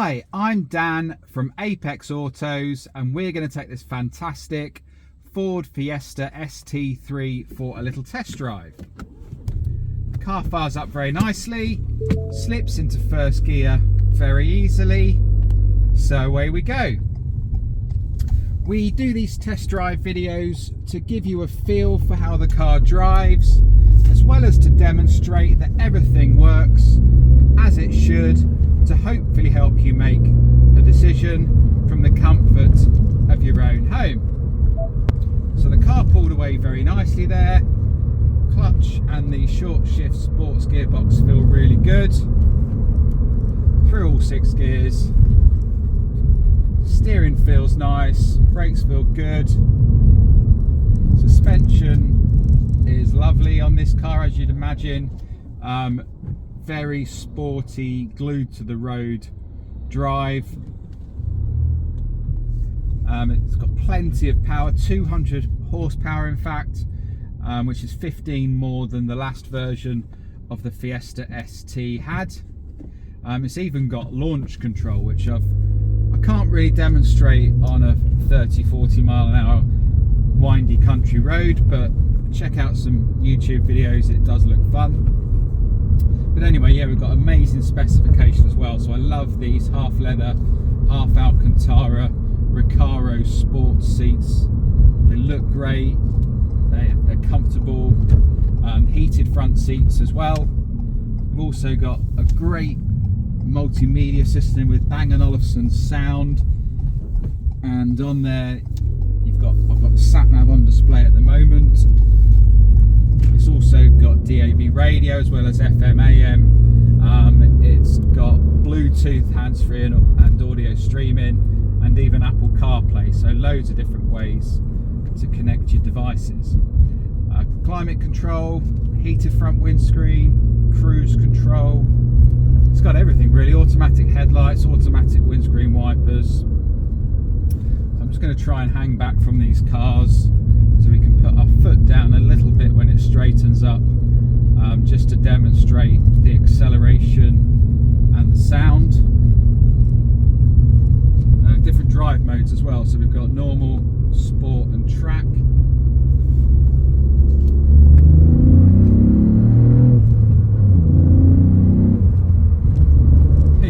Hi, I'm Dan from Apex Autos, and we're going to take this fantastic Ford Fiesta ST-3 for a little test drive. The car fires up very nicely, slips into first gear very easily, so away we go. We do these test drive videos to give you a feel for how the car drives, as well as to demonstrate that everything works as it should, to hopefully help you make a decision from the comfort of your own home. So the car pulled away very nicely there. Clutch and the short shift sports gearbox feel really good. Through all 6 gears. Steering feels nice, brakes feel good. Suspension is lovely on this car, as you'd imagine. Very sporty, glued to the road drive. It's got plenty of power, 200 horsepower in fact, which is 15 more than the last version of the Fiesta ST had. It's even got launch control, which I can't really demonstrate on a 30-40 mile an hour windy country road, but check out some YouTube videos, it does look fun. But anyway, yeah, we've got amazing specification as well. So I love these half leather, half Alcantara Recaro sports seats. They look great, they're comfortable. Heated front seats as well. We've also got a great multimedia system with Bang & Olufsen sound, and on there I've got the sat nav on display at the moment. It's also got DAB radio as well as FM AM. It's got Bluetooth, hands-free and audio streaming, and even Apple CarPlay, so loads of different ways to connect your devices. Climate control, heated front windscreen, cruise control. It's got everything really, automatic headlights, automatic windscreen wipers. So I'm just going to try and hang back from these cars so we can put our foot down a little bit when it straightens up, just to demonstrate the acceleration and the sound. Different drive modes as well, so we've got normal, sport and track.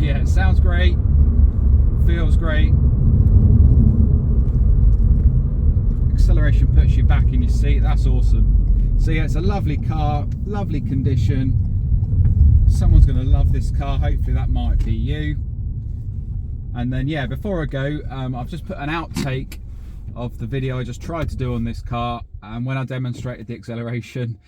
Yeah, it sounds great, feels great. Acceleration puts you back in your seat, that's awesome. So yeah, it's a lovely car, lovely condition. Someone's going to love this car, hopefully that might be you. And then yeah, before I go, I've just put an outtake of the video I just tried to do on this car, and when I demonstrated the acceleration,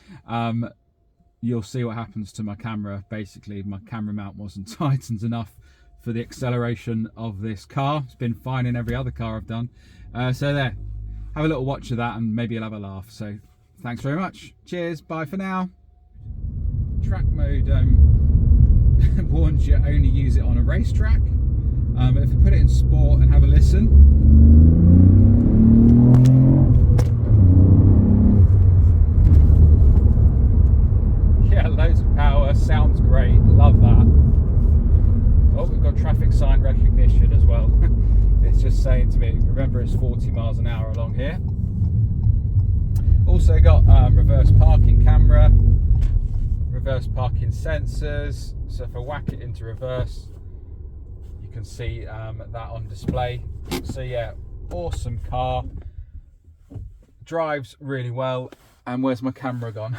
you'll see what happens to my camera. Basically my camera mount wasn't tightened enough for the acceleration of this car. It's been fine in every other car I've done. So there, have a little watch of that and maybe you'll have a laugh. So thanks very much, cheers, bye for now. Track mode warns you only use it on a racetrack, but if you put it in sport and have a listen, yeah, loads of power, sounds great, love that. Oh, we've got traffic sign recognition as well. It's just saying to me, remember it's 40 miles an hour along here. Also got reverse parking camera, reverse parking sensors, so if I whack it into reverse you can see that on display. So yeah, awesome car, drives really well. And where's my camera gone?